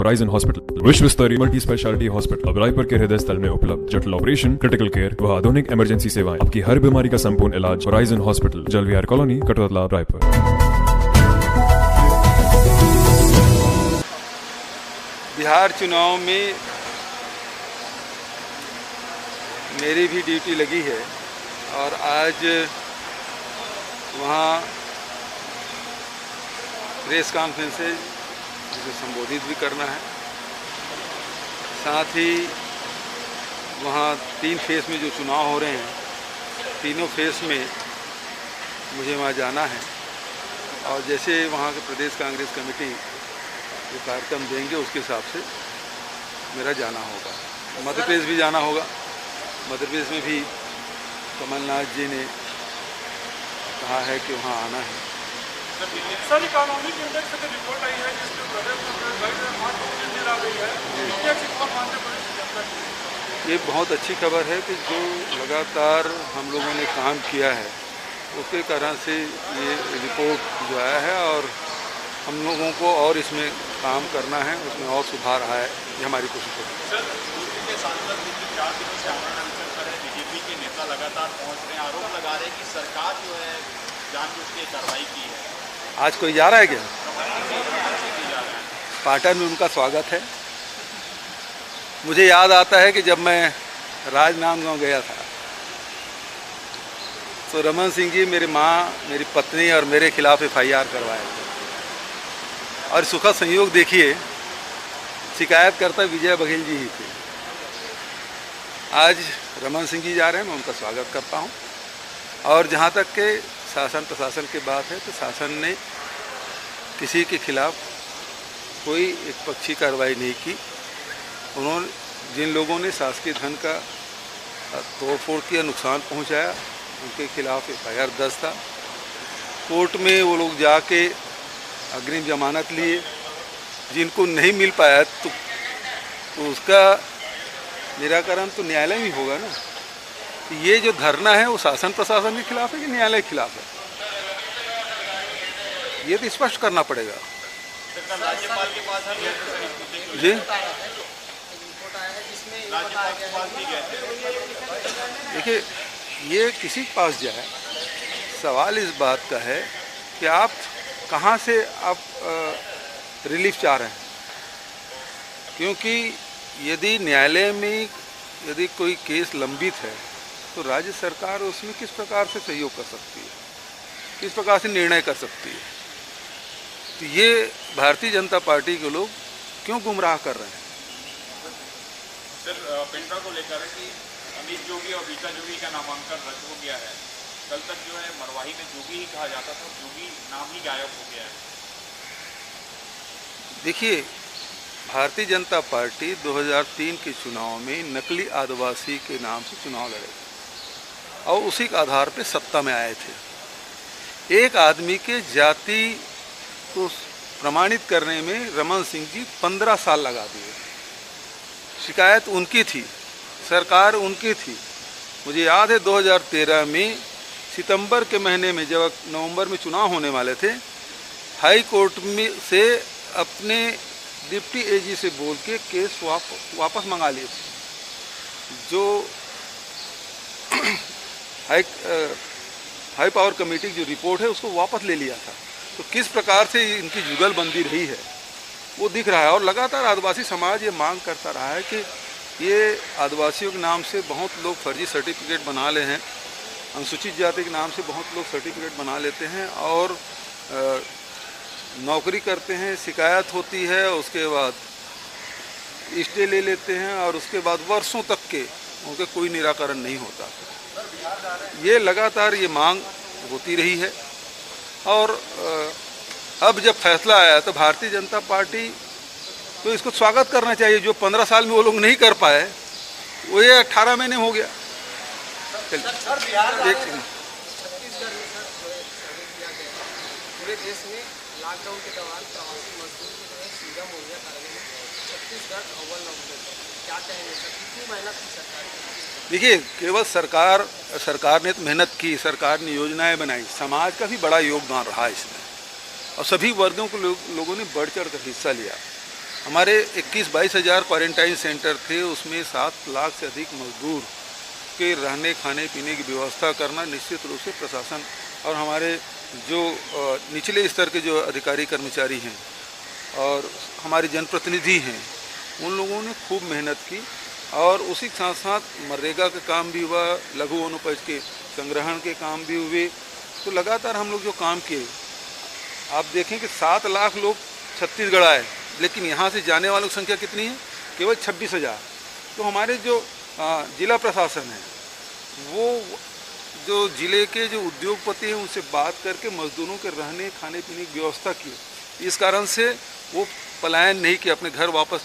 Horizon hospital विश्व स्तरीय multi speciality hospital अब रायपुर के हृदय स्थल में उपलब्ध। जटिल ऑपरेशन, क्रिटिकल केयर व आधुनिक इमरजेंसी सेवाएं, आपकी हर बीमारी का संपूर्ण इलाज horizon hospital, जलविहार colony, Katotala, Raipur. Bihar चुनाव में मेरी भी ड्यूटी लगी है और आज वहाँ प्रेस कॉन्फ्रेंस है जिसे संबोधित भी करना है। साथ ही वहाँ 3 फेस में जो चुनाव हो रहे हैं, तीनों फेस में मुझे वहाँ जाना है और जैसे वहाँ के प्रदेश कांग्रेस कमेटी जो कार्यक्रम देंगे उसके हिसाब से मेरा जाना होगा। मध्य प्रदेश भी जाना होगा। मध्य प्रदेश में भी कमलनाथ जी ने कहा है कि वहाँ आना है। सर, इकोनॉमिक इंडेक्स की रिपोर्ट आई है जिसमें प्रदेश में 8% मिला गई है। ये बहुत अच्छी खबर है कि जो लगातार हम लोगों ने काम किया है उसके कारण से ये रिपोर्ट जो आया है और हम लोगों को और इसमें काम करना है, उसमें और सुधार आया है, ये हमारी कोशिश है। सर, यूपी के सांसद पिछले 4 दिनों से आमरण अनशन पर है। बीजेपी के नेता लगातार पहुंच रहे हैं, आरोप लगा रहे हैं कि सरकार जो है जानबूझ के कार्रवाई की है। आज कोई जा रहा है क्या? पाटन में उनका स्वागत है। मुझे याद आता है कि जब मैं राजनांदगांव गया था तो रमन सिंह जी मेरी माँ, मेरी पत्नी और मेरे खिलाफ FIR करवाए थे। और सुखद संयोग देखिए, शिकायतकर्ता विजय बघेल जी ही थे। आज रमन सिंह जी जा रहे हैं, मैं उनका स्वागत करता हूँ। और जहाँ तक के शासन प्रशासन की बात है तो शासन ने किसी के खिलाफ कोई एकपक्षीय कार्रवाई नहीं की। उन्होंने जिन लोगों ने शासकीय धन का तोड़फोड़ किया, नुकसान पहुँचाया, उनके खिलाफ FIR दर्ज था। कोर्ट में वो लोग जाके अग्रिम जमानत लिए। जिनको नहीं मिल पाया तो उसका निराकरण तो न्यायालय में होगा ना। ये जो धरना है वो शासन प्रशासन के खिलाफ है कि न्यायालय के खिलाफ है, ये तो स्पष्ट करना पड़ेगा। राज्यपाल के पास जी, देखिए, ये किसी के पास जाए, सवाल इस बात का है कि आप कहाँ से आप रिलीफ चाह रहे हैं। क्योंकि यदि न्यायालय में यदि कोई केस लंबित है तो राज्य सरकार उसमें किस प्रकार से सहयोग कर सकती है, किस प्रकार से निर्णय कर सकती है। तो ये भारतीय जनता पार्टी के लोग क्यों गुमराह कर रहे हैं? सर, पेंड्रा को लेकर कि अमित जोगी और रीता जोगी का नामांकन रद्द हो गया है। कल तक जो है मरवाही में जोगी ही कहा जाता था, जोगी नाम ही गायब हो गया है। देखिए, भारतीय जनता पार्टी 2003 के चुनाव में नकली आदिवासी के नाम से चुनाव लड़े और उसी के आधार पे सत्ता में आए थे। एक आदमी के जाति को प्रमाणित करने में रमन सिंह जी 15 साल लगा दिए। शिकायत उनकी थी, सरकार उनकी थी। मुझे याद है 2013 में सितंबर के महीने में जब नवंबर में चुनाव होने वाले थे, हाई कोर्ट में से अपने डिप्टी AG से बोल के केस वापस मंगा लिए थे। जो हाई पावर कमेटी की जो रिपोर्ट है उसको वापस ले लिया था। तो किस प्रकार से इनकी जुगलबंदी रही है वो दिख रहा है। और लगातार आदिवासी समाज ये मांग करता रहा है कि ये आदिवासियों के नाम से बहुत लोग फर्जी सर्टिफिकेट बना ले हैं, अनुसूचित जाति के नाम से बहुत लोग सर्टिफिकेट बना लेते हैं और नौकरी करते हैं, शिकायत होती है, उसके बाद स्टे ले लेते हैं और उसके बाद वर्षों तक के उनके कोई निराकरण नहीं होता। ये लगातार ये मांग होती रही है। और अब जब फैसला आया तो भारतीय जनता पार्टी तो इसको स्वागत करना चाहिए। जो 15 साल में वो लोग नहीं कर पाए वो ये 18 महीने हो गया। पूरे देश में लॉकडाउन के दौरान प्रवासी मजदूर जो है सीधा मुहैया कराने में छत्तीसगढ़ अव्वल नंबर। क्या कहेंगे सर, कितनी मेहनत की सरकार? देखिए, केवल सरकार ने तो मेहनत की, सरकार ने योजनाएं बनाई, समाज का भी बड़ा योगदान रहा इसमें और सभी वर्गों के लोगों ने बढ़ चढ़ कर हिस्सा लिया। हमारे 21-22 हज़ार क्वारंटाइन सेंटर थे, उसमें 7 लाख से अधिक मजदूर के रहने खाने पीने की व्यवस्था करना निश्चित रूप से प्रशासन और हमारे जो निचले स्तर के जो अधिकारी कर्मचारी हैं और हमारे जनप्रतिनिधि हैं, उन लोगों ने खूब मेहनत की। और उसी के साथ साथ मनरेगा का काम भी हुआ, लघु वनोपज के संग्रहण के काम भी हुए। तो लगातार हम लोग जो काम किए, आप देखें कि 7 लाख लोग छत्तीसगढ़ आए, लेकिन यहाँ से जाने वालों की संख्या कितनी है? केवल 26,000। तो हमारे जो जिला प्रशासन है, वो जो जिले के जो उद्योगपति हैं उनसे बात करके मजदूरों के रहने खाने पीने की व्यवस्था की। इस कारण से वो पलायन नहीं किया, अपने घर वापस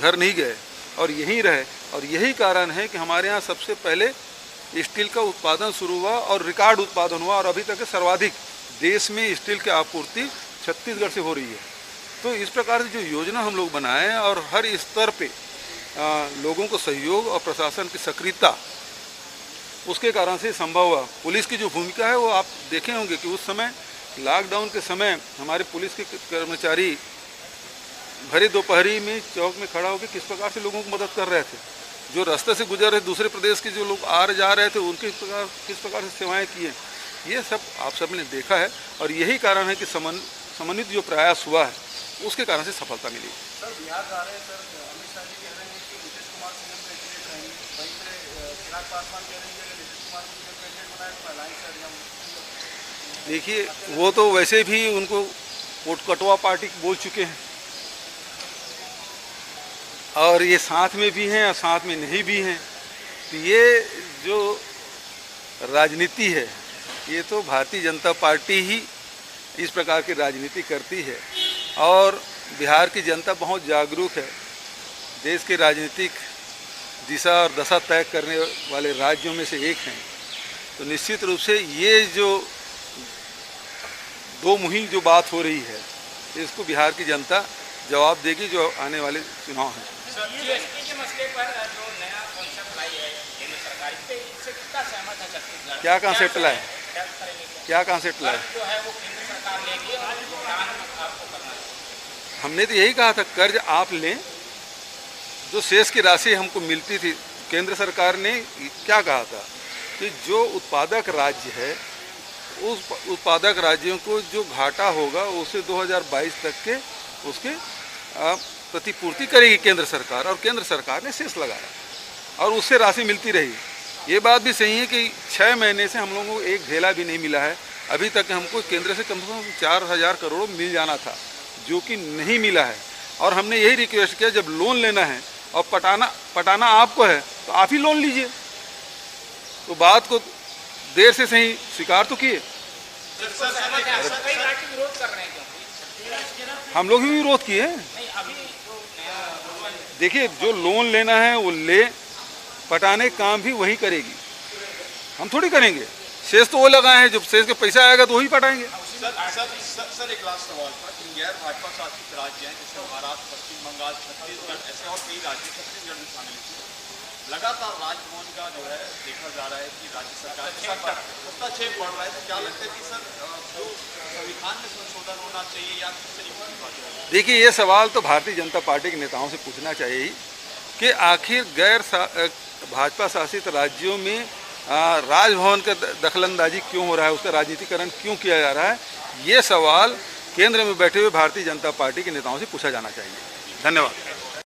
घर नहीं गए और यहीं रहे। और यही कारण है कि हमारे यहाँ सबसे पहले स्टील का उत्पादन शुरू हुआ और रिकॉर्ड उत्पादन हुआ, और अभी तक सर्वाधिक देश में स्टील की आपूर्ति छत्तीसगढ़ से हो रही है। तो इस प्रकार से जो योजना हम लोग बनाए और हर स्तर पे लोगों को सहयोग और प्रशासन की सक्रियता, उसके कारण से संभव हुआ। पुलिस की जो भूमिका है वो आप देखे होंगे कि उस समय लॉकडाउन के समय हमारे पुलिस के कर्मचारी भरी दोपहरी में चौक में खड़ा होकर किस प्रकार से लोगों को मदद कर रहे थे। जो रास्ते से गुजर रहे दूसरे प्रदेश के जो लोग आ जा रहे थे, उनके किस प्रकार से सेवाएं की हैं, ये सब आप सब ने देखा है। और यही कारण है कि समन्वित जो प्रयास हुआ है, उसके कारण से सफलता मिली। सर बिहार जा रहे हैं, सर अमित शाह जी कह रहे हैं कि नीतीश कुमार सीएम कैंडिडेट रहेंगे, वहीं पे चिराग पासवान कह रहे हैं कि नीतीश कुमार को सीएम कैंडिडेट बनाए तो अलायंस से हम। देखिए, वो तो वैसे भी उनको वोट कटवा पार्टी बोल चुके हैं, और ये साथ में भी हैं और साथ में नहीं भी हैं। तो ये जो राजनीति है, ये तो भारतीय जनता पार्टी ही इस प्रकार की राजनीति करती है। और बिहार की जनता बहुत जागरूक है, देश के राजनीतिक दिशा और दशा तय करने वाले राज्यों में से एक हैं। तो निश्चित रूप से ये जो दो मुहिम जो बात हो रही है, इसको बिहार की जनता जवाब देगी जो आने वाले चुनाव हैं। जीएसटी के मसले पर जो नया कॉन्सेप्ट लाई है केंद्र सरकार, इससे कितना सहमत है छत्तीसगढ़? क्या कॉन्सेप्ट लाए? क्या कॉन्सेप्ट लाए? जो है वो केंद्र सरकार लेगी और भुगतान आपको करना है। हमने तो यही कहा था, कर्ज आप लें, जो शेष की राशि हमको मिलती थी। केंद्र सरकार ने क्या कहा था कि जो उत्पादक राज्य है, उस उत्पादक राज्यों को जो घाटा होगा उसे 2022 तक के उसके प्रतिपूर्ति करेगी केंद्र सरकार, और केंद्र सरकार ने शेष लगाया और उससे राशि मिलती रही। ये बात भी सही है कि 6 महीने से हम लोगों को एक ढेला भी नहीं मिला है। अभी तक हमको केंद्र से कम 4,000 करोड़ मिल जाना था, जो कि नहीं मिला है। और हमने यही रिक्वेस्ट किया, जब लोन लेना है और पटाना आपको है तो आप ही लोन लीजिए। तो बात को देर से सही स्वीकार तो किए। हम लोग भी विरोध किए। देखिए, जो लोन लेना है वो ले, पटाने काम भी वही करेगी, हम थोड़ी करेंगे। शेष तो वो लगाए हैं, जब शेष के पैसा आएगा तो वही पटाएंगे। सर एक लास्ट सवाल था कि गैर भाजपा शासित राज्य हैं जैसे महाराष्ट्र, पश्चिम बंगाल, छत्तीसगढ़, ऐसे और कई राज्य, छत्तीसगढ़ में शामिल है। लगातार राजभवन का जो है देखा जा रहा है कि राज्य सरकार के साथ हस्तक्षेप बढ़ रहा है। तो क्या लगता है कि सर जो संविधान में संशोधन होना चाहिए या किस तरीके की बात है? देखिए, ये सवाल तो भारतीय जनता पार्टी के नेताओं से पूछना चाहिए ही कि आखिर गैर भाजपा शासित राज्यों में राजभवन का दखलंदाजी क्यों हो रहा है, उसका राजनीतिकरण क्यों किया जा रहा है। ये सवाल केंद्र में बैठे हुए भारतीय जनता पार्टी के नेताओं से पूछा जाना चाहिए। धन्यवाद।